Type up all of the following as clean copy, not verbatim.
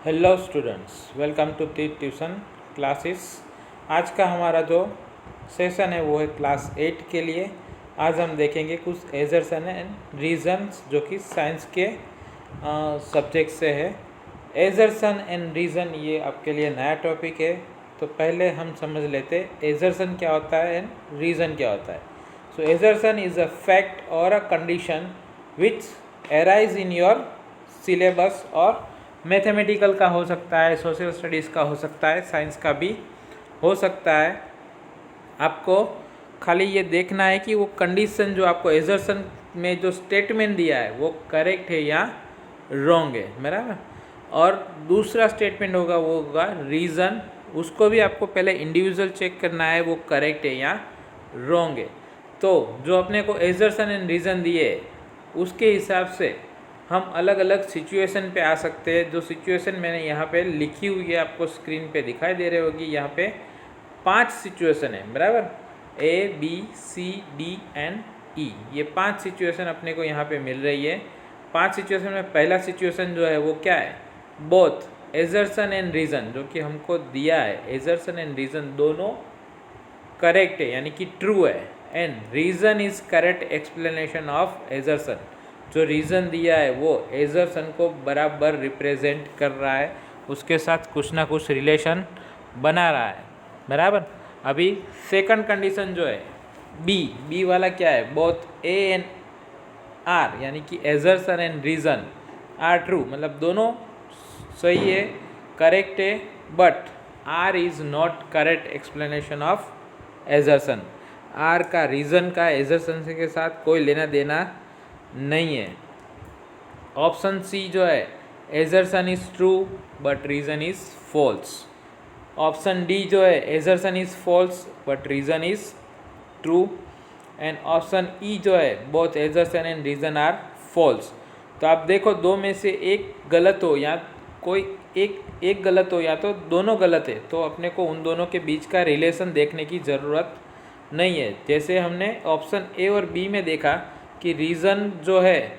Hello students, welcome to तीर tuition classes. आज का हमारा जो सेशन है वो है क्लास 8 के लिए। आज हम देखेंगे कुछ एजर्सन एंड रीजन्स जो कि साइंस के सब्जेक्ट से है। एजर्सन एंड रीज़न ये आपके लिए नया टॉपिक है, तो पहले हम समझ लेते एजर्सन क्या होता है एंड रीज़न क्या होता है। सो एजर्सन इज़ अ फैक्ट और a condition which arise in your syllabus, और मैथमेटिकल का हो सकता है, सोशल स्टडीज़ का हो सकता है, साइंस का भी हो सकता है। आपको खाली ये देखना है कि वो कंडीशन जो आपको एजर्सन में जो स्टेटमेंट दिया है वो करेक्ट है या रॉन्ग है, बराबर। और दूसरा स्टेटमेंट होगा वो होगा रीज़न, उसको भी आपको पहले इंडिविजुअल चेक करना है वो करेक्ट है या रॉन्ग है। तो जो अपने को एजर्सन एंड रीज़न दिए उसके हिसाब से हम अलग अलग सिचुएशन पे आ सकते हैं। जो सिचुएशन मैंने यहाँ पे लिखी हुई है आपको स्क्रीन पे दिखाई दे रही होगी। यहाँ पे 5 सिचुएशन है, बराबर। A, B, C, D and E, ये 5 सिचुएशन अपने को यहाँ पे मिल रही है। 5 सिचुएशन में पहला सिचुएशन जो है वो क्या है, बोथ एजर्सन एंड रीज़न जो कि हमको दिया है, एजर्सन एंड रीज़न दोनों करेक्ट है यानी कि ट्रू है, and reason is correct explanation of एजर्सन। जो रीज़न दिया है वो एजर्सन को बराबर रिप्रेजेंट कर रहा है, उसके साथ कुछ ना कुछ रिलेशन बना रहा है, बराबर। अभी सेकंड कंडीशन जो है बी वाला क्या है, बोथ ए एंड आर यानी कि assertion and reason are true, मतलब दोनों सही है, करेक्ट है, but R is not correct explanation of assertion. R का रीज़न का एजर्सन के साथ कोई लेना देना नहीं है। ऑप्शन सी जो है assertion is true but reason is false. Option D जो है assertion is false but reason is true, and option E जो है both assertion and reason are false. तो आप देखो दो में से एक गलत हो या कोई एक गलत हो या तो दोनों गलत है, तो अपने को उन दोनों के बीच का रिलेशन देखने की ज़रूरत नहीं है। जैसे हमने ऑप्शन ए और बी में देखा कि रीज़न जो है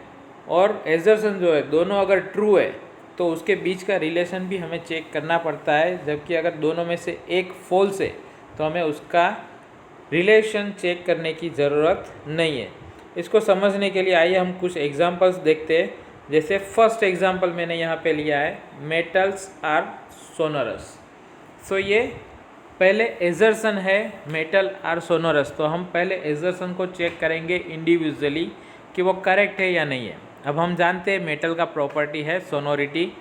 और एजर्सन जो है दोनों अगर ट्रू है तो उसके बीच का रिलेशन भी हमें चेक करना पड़ता है, जबकि अगर दोनों में से एक फॉल्स है तो हमें उसका रिलेशन चेक करने की ज़रूरत नहीं है। इसको समझने के लिए आइए हम कुछ एग्जांपल्स देखते हैं। जैसे फर्स्ट एग्जांपल मैंने यहाँ पे लिया है, मेटल्स आर सोनरस। सो ये पहले एजर्सन है मेटल आर सोनोरस, तो हम पहले एजर्सन को चेक करेंगे इंडिविजुअली कि वो करेक्ट है या नहीं है। अब हम जानते हैं मेटल का प्रॉपर्टी है सोनोरिटी,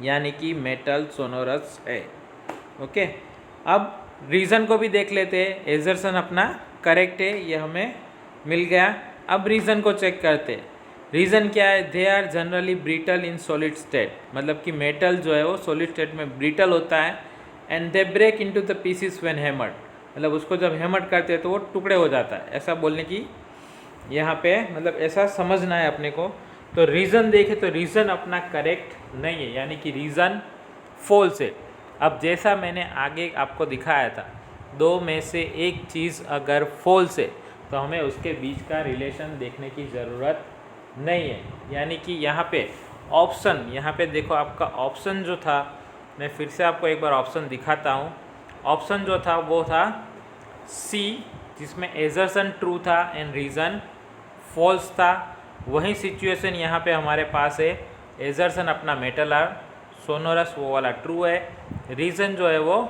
यानी कि मेटल सोनोरस है, ओके। अब रीज़न को भी देख लेते हैं, एजर्सन अपना करेक्ट है, ये हमें मिल गया। अब रीज़न को चेक करते हैं। रीज़न क्या है, they are generally brittle in solid state, मतलब कि मेटल जो है वो सॉलिड स्टेट में ब्रिटल होता है, and they break into the pieces when hammered, मतलब उसको जब हैमर्ड करते हैं तो वो टुकड़े हो जाता है, ऐसा बोलने की यहाँ पे मतलब ऐसा समझना है अपने को। तो रीज़न देखे तो रीज़न अपना करेक्ट नहीं है, यानी कि रीज़न फॉल्स है। अब जैसा मैंने आगे आपको दिखाया था, दो में से एक चीज़ अगर फॉल्स है तो हमें उसके बीच का रिलेशन देखने की ज़रूरत नहीं है, यानी कि यहाँ पे ऑप्शन, यहाँ पे देखो आपका ऑप्शन जो था, मैं फिर से आपको एक बार ऑप्शन दिखाता हूँ। ऑप्शन जो था वो था सी, जिसमें एजर्सन ट्रू था एंड रीज़न फॉल्स था। वही सिचुएशन यहाँ पे हमारे पास है, एजर्सन अपना मेटल आर सोनोरस वो वाला ट्रू है, रीज़न जो है वो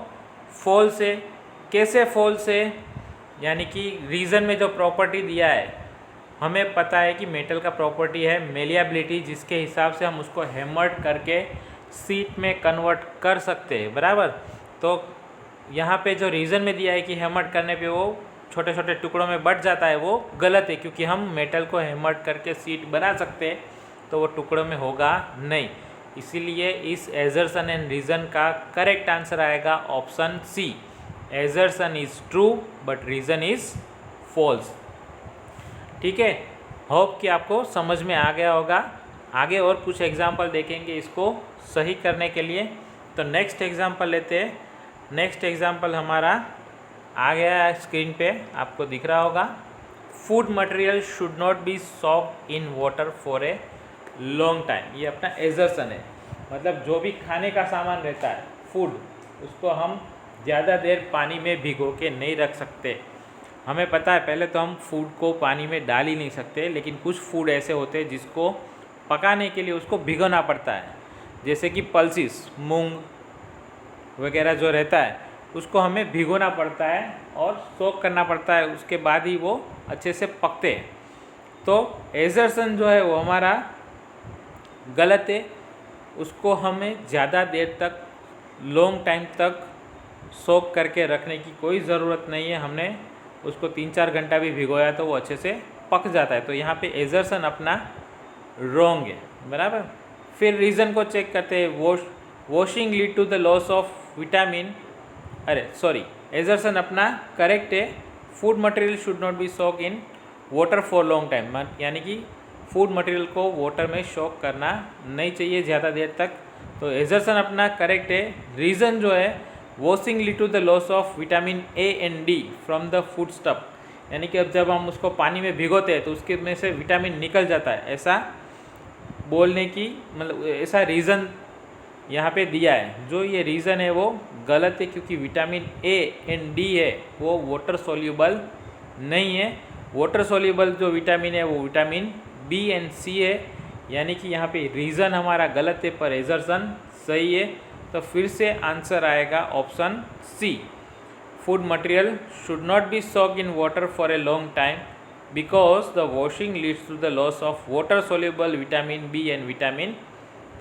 फॉल्स है। कैसे फॉल्स है, यानी कि रीज़न में जो प्रॉपर्टी दिया है, हमें पता है कि मेटल का प्रॉपर्टी है मेलिएबिलिटी, जिसके हिसाब से हम उसको हैमर्ड करके सीट में कन्वर्ट कर सकते हैं, बराबर। तो यहाँ पे जो रीज़न में दिया है कि हैमर्ड करने पे वो छोटे छोटे टुकड़ों में बट जाता है, वो गलत है, क्योंकि हम मेटल को हैमर्ड करके सीट बना सकते हैं तो वो टुकड़ों में होगा नहीं। इसीलिए इस एजर्सन एंड रीज़न का करेक्ट आंसर आएगा option C, assertion is true but reason is false. ठीक है, होप कि आपको समझ में आ गया होगा। आगे और कुछ एग्जाम्पल देखेंगे इसको सही करने के लिए। तो नेक्स्ट एग्जाम्पल लेते हैं। नेक्स्ट एग्जाम्पल हमारा आ गया है स्क्रीन पे, आपको दिख रहा होगा। Food material should not B socked in water for a long time, ये अपना एजर्सन है। मतलब जो भी खाने का सामान रहता है फूड, उसको हम ज़्यादा देर पानी में भिगो के नहीं रख सकते। हमें पता है पहले तो हम फूड को पानी में डाल ही नहीं सकते, लेकिन कुछ फूड ऐसे होते हैं जिसको पकाने के लिए उसको भिगोना पड़ता है। जैसे कि पल्सिस, मूंग वगैरह जो रहता है उसको हमें भिगोना पड़ता है और सोक करना पड़ता है, उसके बाद ही वो अच्छे से पकते हैं। तो एजर्सन जो है वो हमारा गलत है, उसको हमें ज़्यादा देर तक लॉन्ग टाइम तक सोक करके रखने की कोई ज़रूरत नहीं है। हमने उसको 3-4 घंटा भी भिगोया तो वो अच्छे से पक जाता है। तो यहाँ पे एजर्सन अपना रॉन्ग है, बराबर। फिर रीज़न को चेक करते हैं। Washing lead to the loss of vitamin, assertion अपना करेक्ट है। Food material should not be soak in water for long time, यानी कि फूड मटेरियल को वाटर में सोक करना नहीं चाहिए ज़्यादा देर तक। तो एजर्सन अपना करेक्ट है। रीज़न जो है washing lead to the loss of vitamin A and D from the food stuff, यानी कि अब जब हम उसको पानी में भिगोते हैं तो उसके में से विटामिन निकल जाता है, ऐसा बोलने की मतलब ऐसा रीज़न यहाँ पे दिया है। जो ये रीज़न है वो गलत है, क्योंकि विटामिन ए एंड डी है वो वाटर सोल्यूबल नहीं है। वाटर सोल्यूबल जो विटामिन है वो विटामिन बी एंड सी है, यानी कि यहाँ पे रीज़न हमारा गलत है पर एजर्सन सही है। तो फिर से आंसर आएगा option C. Food material should not be soaked in water for a long time because the washing leads to the loss of water soluble vitamin B and vitamin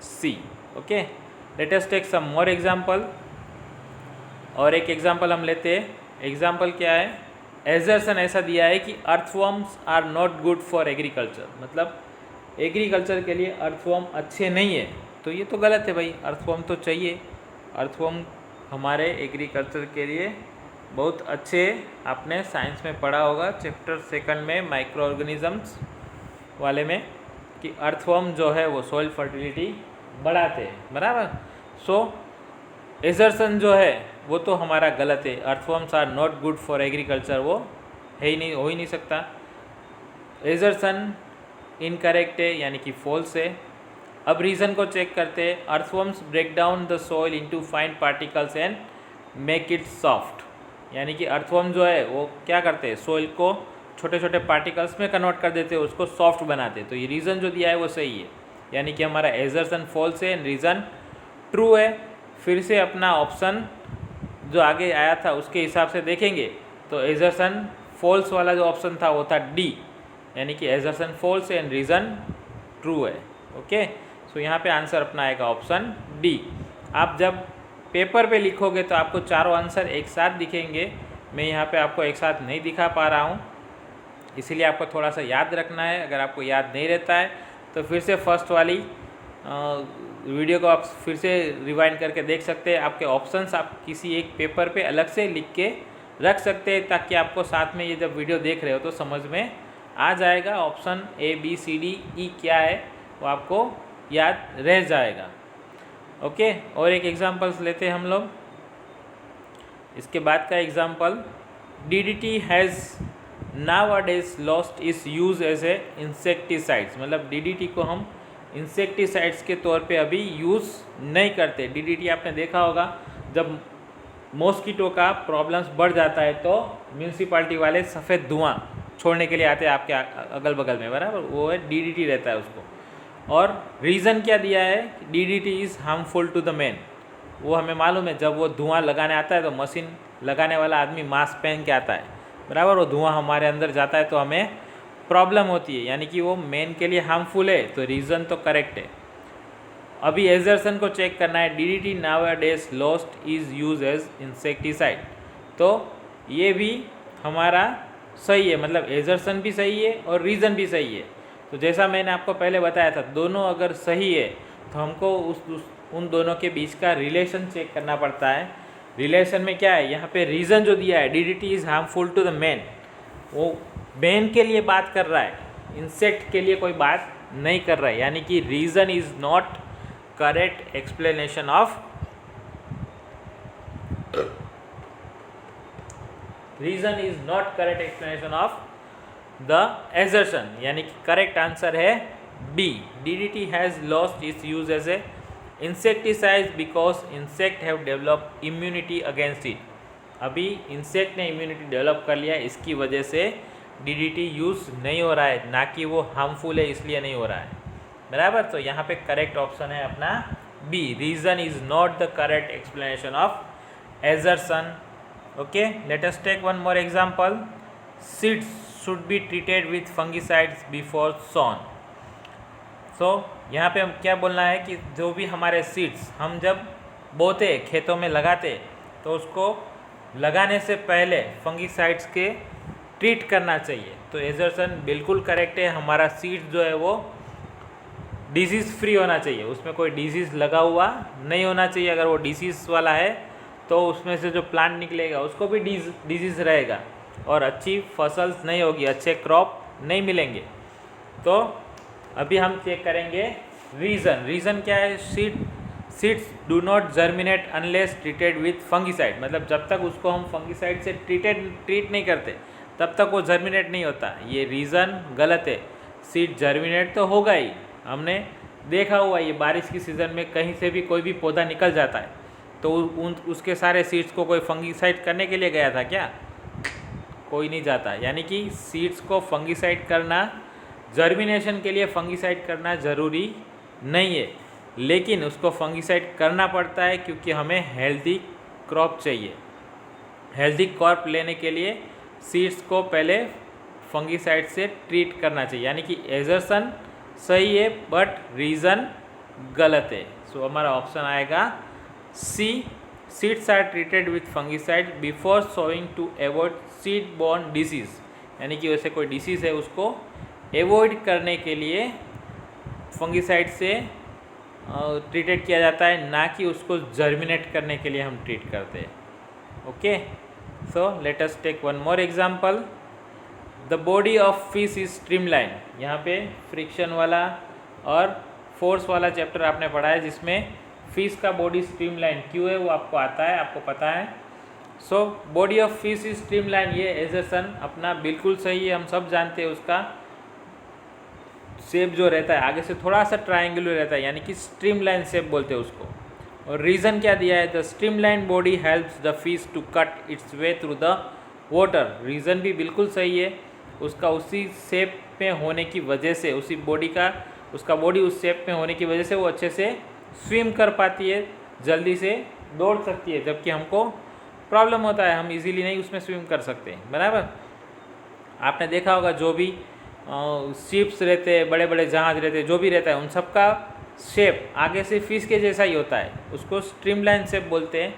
C. Okay, let us take some more example. और एक example हम लेते हैं। Example क्या है? एजर्सन ऐसा दिया है कि earthworms are not good for agriculture, मतलब एग्रीकल्चर के लिए अर्थवर्म अच्छे नहीं है। तो ये तो गलत है भाई, अर्थवर्म तो चाहिए। अर्थवर्म हमारे एग्रीकल्चर के लिए बहुत अच्छे, आपने साइंस में पढ़ा होगा चैप्टर 2 में माइक्रो ऑर्गेनिजम्स वाले में, कि अर्थवर्म जो है वो सॉइल फर्टिलिटी बढ़ाते हैं, बराबर। सो एजर्सन जो है वो तो हमारा गलत है। Earthworms are not good for agriculture, वो है ही नहीं, हो ही नहीं सकता। एजर्सन इनकरेक्ट है, यानी कि फॉल्स है। अब रीज़न को चेक करते हैं। Earthworms break down the soil into fine particles and make it soft, यानी कि अर्थवर्म जो है वो क्या करते हैं, सॉइल को छोटे छोटे पार्टिकल्स में कन्वर्ट कर देते हैं, उसको सॉफ्ट बनाते हैं। तो ये रीज़न जो दिया है वो सही है, यानी कि हमारा एजर्सन फॉल्स है, रीज़न ट्रू है। फिर से अपना ऑप्शन जो आगे आया था उसके हिसाब से देखेंगे तो एजर्सन फॉल्स वाला जो ऑप्शन था वो था डी, यानी कि assertion false and reason true है। ओके, सो यहाँ पे आंसर अपना आएगा ऑप्शन डी। आप जब पेपर पे लिखोगे तो आपको चारों आंसर एक साथ दिखेंगे। मैं यहाँ पे आपको एक साथ नहीं दिखा पा रहा हूँ, इसीलिए आपको थोड़ा सा याद रखना है। अगर आपको याद नहीं रहता है तो फिर से फर्स्ट वाली वीडियो को आप फिर से रिवाइंड करके देख सकते हैं। आपके ऑप्शंस आप किसी एक पेपर पे अलग से लिख के रख सकते हैं, ताकि आपको साथ में ये जब वीडियो देख रहे हो तो समझ में आ जाएगा option A B C D E क्या है, वो आपको याद रह जाएगा। ओके, और एक एग्जांपल्स लेते हैं हम लोग। इसके बाद का example, DDT has nowadays lost its use as a insecticides, मतलब डीडीटी को हम इंसेक्टिसाइड्स के तौर पे अभी यूज़ नहीं करते। डीडीटी आपने देखा होगा, जब मॉस्किटो का प्रॉब्लम्स बढ़ जाता है तो म्यूनसिपाल्टी वाले सफ़ेद धुआं छोड़ने के लिए आते हैं आपके अगल बगल में, बराबर, वो है डीडीटी रहता है उसको। और रीज़न क्या दिया है, DDT is harmful to the man, वो हमें मालूम है। जब वो धुआं लगाने आता है तो मशीन लगाने वाला आदमी मास्क पहन के आता है, बराबर, वो धुआं हमारे अंदर जाता है तो हमें प्रॉब्लम होती है, यानी कि वो मैन के लिए हार्मफुल है। तो रीज़न तो करेक्ट है। अभी एजर्सन को चेक करना है। DDT nowadays lost is use as insecticide, तो ये भी हमारा सही है, मतलब एजर्सन भी सही है और रीज़न भी सही है। तो जैसा मैंने आपको पहले बताया था, दोनों अगर सही है तो हमको उन दोनों के बीच का रिलेशन चेक करना पड़ता है। रिलेशन में क्या है, यहाँ पे रीज़न जो दिया है DDT is harmful to the man, वो मैन के लिए बात कर रहा है, इंसेक्ट के लिए कोई बात नहीं कर रहा है, यानी कि reason is not correct explanation of reason is not correct explanation of the assertion, यानी कि करेक्ट आंसर है B, DDT has lost its use as a insecticides because insect have develop immunity against it. अभी insect ने immunity develop कर लिया है, इसकी वजह से DDT यूज़ नहीं हो रहा है, ना कि वो हार्मफुल है इसलिए नहीं हो रहा है। बराबर, तो यहाँ पे करेक्ट ऑप्शन है अपना B, reason is not the correct explanation of assertion. Okay, let us take one more example. Seeds should be treated with fungicides before sown. So यहाँ पे हम क्या बोलना है कि जो भी हमारे सीड्स हम जब बोते खेतों में लगाते तो उसको लगाने से पहले फंगिसाइड्स के ट्रीट करना चाहिए। तो एजर्सन बिल्कुल करेक्ट है, हमारा सीड्स जो है वो डिजीज़ फ्री होना चाहिए, उसमें कोई डिजीज़ लगा हुआ नहीं होना चाहिए। अगर वो डिजीज़ वाला है तो उसमें से जो प्लांट निकलेगा उसको भी डिजीज़ रहेगा और अच्छी फसल नहीं होगी, अच्छे क्रॉप नहीं मिलेंगे। तो अभी हम चेक करेंगे रीज़न। रीज़न क्या है? Seeds do not germinate unless treated with fungicide. मतलब जब तक उसको हम फंगिसाइड से ट्रीट नहीं करते तब तक वो जर्मिनेट नहीं होता। ये रीज़न गलत है। सीड जर्मिनेट तो होगा ही, हमने देखा हुआ ये बारिश की सीज़न में कहीं से भी कोई भी पौधा निकल जाता है तो उसके सारे सीड्स को कोई फंगिसाइड करने के लिए गया था क्या? कोई नहीं जाता। यानी कि सीड्स को फंगिसाइड करना, जर्मिनेशन के लिए फंगिसाइड करना ज़रूरी नहीं है, लेकिन उसको फंगिसाइड करना पड़ता है क्योंकि हमें हेल्दी क्रॉप चाहिए। हेल्दी क्रॉप लेने के लिए सीड्स को पहले फंगिसाइड से ट्रीट करना चाहिए। यानी कि एजर्सन सही है बट रीज़न गलत है। सो हमारा ऑप्शन आएगा C, seeds are treated with fungicide before sowing to avoid seed borne disease. यानी कि वैसे कोई डिसीज़ है उसको एवॉइड करने के लिए फंगिसाइड से ट्रीटेड किया जाता है, ना कि उसको जर्मिनेट करने के लिए हम ट्रीट करते हैं। Okay, so let us take one more example. The body of fish is streamline. यहाँ पे फ्रिक्शन वाला और फोर्स वाला चैप्टर आपने पढ़ा है जिसमें फिश का बॉडी स्ट्रीमलाइन क्यों है वो आपको आता है, आपको पता है। So body of fish is streamline, ये एजर्सन अपना बिल्कुल सही है। हम सब जानते हैं उसका शेप जो रहता है आगे से थोड़ा सा ट्रायंगुलर रहता है, यानी कि स्ट्रीमलाइन शेप बोलते हैं उसको। और रीज़न क्या दिया है? The streamline body helps the fish to cut its way through the water. Reason भी बिल्कुल सही है, उसका उसी शेप में होने की वजह से, उसी बॉडी का, उसका बॉडी उस शेप में होने की वजह से वो अच्छे से स्विम कर पाती है, जल्दी से दौड़ सकती है। जबकि हमको प्रॉब्लम होता है, हम इजीली नहीं उसमें स्विम कर सकते। बराबर, आपने देखा होगा जो भी शिप्स रहते हैं, बड़े बड़े जहाज रहते हैं, जो भी रहता है उन सब का शेप आगे से फिश के जैसा ही होता है, उसको स्ट्रीमलाइन शेप बोलते हैं।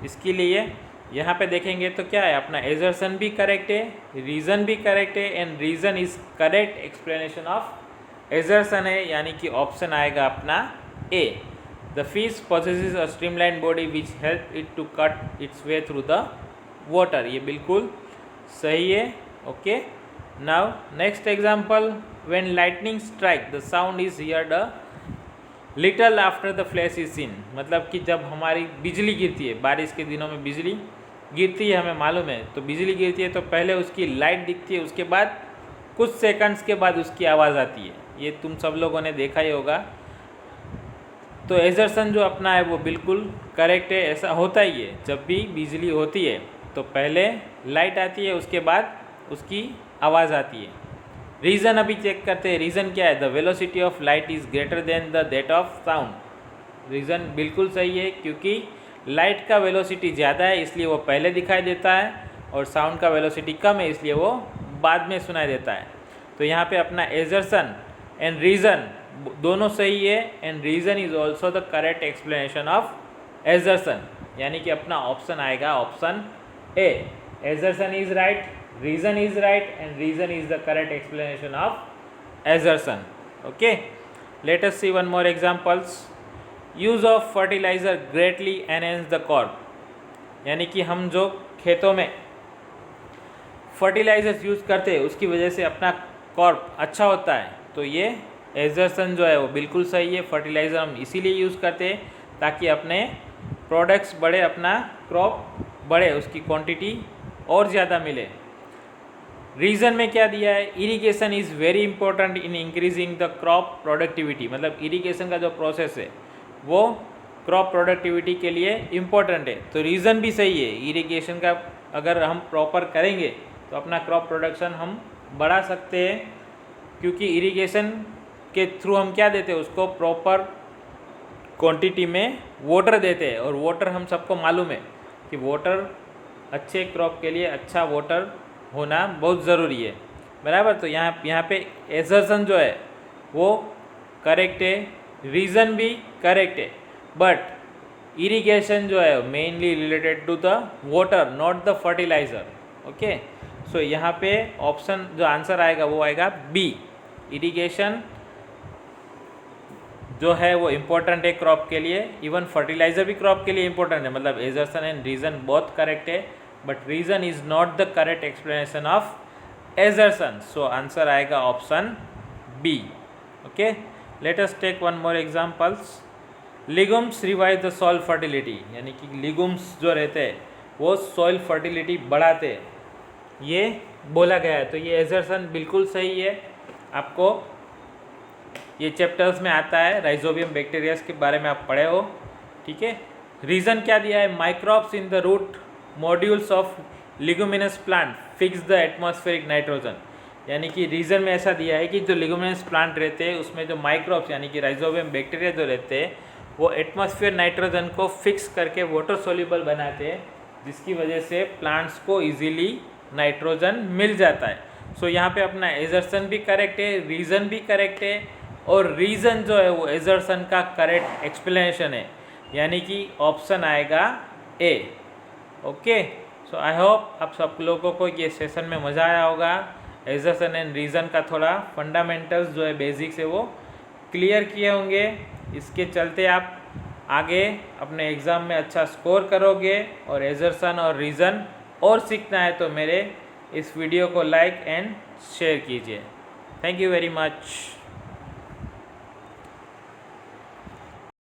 इसके लिए यहाँ पे देखेंगे तो क्या है, अपना एजर्सन भी करेक्ट है, रीज़न भी करेक्ट है, and reason is correct explanation of assertion है, यानी कि ऑप्शन आएगा अपना A. The fish possesses a streamline body which help it to cut its way through the water, ये बिल्कुल सही है। Okay, now next example. When lightning strike the sound is heard a little after the flash is seen. मतलब कि जब हमारी बिजली गिरती है, बारिश के दिनों में बिजली गिरती है, हमें मालूम है, तो बिजली गिरती है तो पहले उसकी लाइट दिखती है, उसके बाद कुछ सेकंड्स के बाद उसकी आवाज़ आती है। ये तुम सब लोगों ने देखा ही होगा। तो एजर्सन जो अपना है वो बिल्कुल करेक्ट है, ऐसा होता ही है। जब भी बिजली होती है तो पहले लाइट आती है, उसके बाद उसकी आवाज़ आती है। रीज़न अभी चेक करते हैं। रीज़न क्या है? The velocity of light is greater than the that of sound. Reason बिल्कुल सही है, क्योंकि लाइट का वेलोसिटी ज़्यादा है इसलिए वो पहले दिखाई देता है, और साउंड का वेलोसिटी कम है इसलिए वो बाद में सुनाई देता है। तो यहाँ पे अपना एजर्सन एंड रीज़न दोनों सही है, and reason is also the correct explanation of एजर्सन, यानी कि अपना ऑप्शन आएगा option A. एजर्सन is right, reason is right, and reason is the correct explanation of assertion. Okay, let us see one more examples. Use of fertilizer greatly enhance the crop. यानी कि हम जो खेतों में फर्टिलाइजर्स यूज़ करते हैं उसकी वजह से अपना क्रॉप अच्छा होता है। तो ये एजर्सन जो है वो बिल्कुल सही है। फर्टिलाइज़र हम इसीलिए यूज़ करते हैं ताकि अपने प्रोडक्ट्स बढ़े, अपना क्रॉप बढ़े, उसकी क्वांटिटी और ज़्यादा मिले। रीज़न में क्या दिया है? Irrigation is very important in increasing the crop productivity. मतलब इरिगेशन का जो प्रोसेस है वो क्रॉप प्रोडक्टिविटी के लिए इम्पोर्टेंट है। तो रीज़न भी सही है, इरिगेशन का अगर हम प्रॉपर करेंगे तो अपना क्रॉप प्रोडक्शन हम बढ़ा सकते हैं, क्योंकि इरिगेशन के थ्रू हम क्या देते हैं, उसको प्रॉपर क्वांटिटी में वाटर देते हैं। और वाटर हम सबको मालूम है कि वाटर अच्छे क्रॉप के लिए अच्छा वाटर होना बहुत ज़रूरी है, बराबर। तो यहाँ पे एजर्सन जो है वो करेक्ट है, रीज़न भी करेक्ट है, बट इरिगेशन जो है mainly related to the water, not the fertiliser. Okay, so यहाँ पे ऑप्शन जो आंसर आएगा वो आएगा बी। इरिगेशन जो है वो इम्पोर्टेंट है क्रॉप के लिए, इवन फर्टिलाइज़र भी क्रॉप के लिए इम्पोर्टेंट है। मतलब assertion and reason both correct है, but reason is not the correct explanation of assertion. So answer आएगा option B. Okay, let us take one more examples. Legumes revive the soil fertility, यानी कि लिगुम्स जो रहते हैं वो सॉइल फर्टिलिटी बढ़ाते हैं, ये बोला गया है। तो ये एजर्सन बिल्कुल सही है। आपको ये चैप्टर्स में आता है, राइजोबियम बैक्टीरियाज के बारे में आप पढ़े हो, ठीक है। रीज़न क्या दिया है, microbes in the root modules of leguminous plant fix the atmospheric nitrogen. यानी कि रीज़न में ऐसा दिया है कि जो लिगुमिनस प्लांट रहते हैं उसमें जो माइक्रोब्स यानी कि राइजोबियम बैक्टीरिया जो रहते हैं वो एटमॉस्फेयर नाइट्रोजन को फिक्स करके वाटर सोल्यूबल बनाते हैं, जिसकी वजह से प्लांट्स को इजीली नाइट्रोजन मिल जाता है। सो यहाँ पे अपना एजर्सन भी करेक्ट है, रीज़न भी करेक्ट है, और रीज़न जो है वो एजर्सन का करेक्ट एक्सप्लेनेशन है, यानी कि ऑप्शन आएगा ए। ओके, सो आई होप आप सब लोगों को ये सेशन में मज़ा आया होगा। एजर्सन एंड रीज़न का थोड़ा फंडामेंटल्स जो है बेसिक्स है वो क्लियर किए होंगे। इसके चलते आप आगे अपने एग्ज़ाम में अच्छा स्कोर करोगे। और एजर्सन और रीज़न और सीखना है तो मेरे इस वीडियो को लाइक एंड शेयर कीजिए। Thank you very much.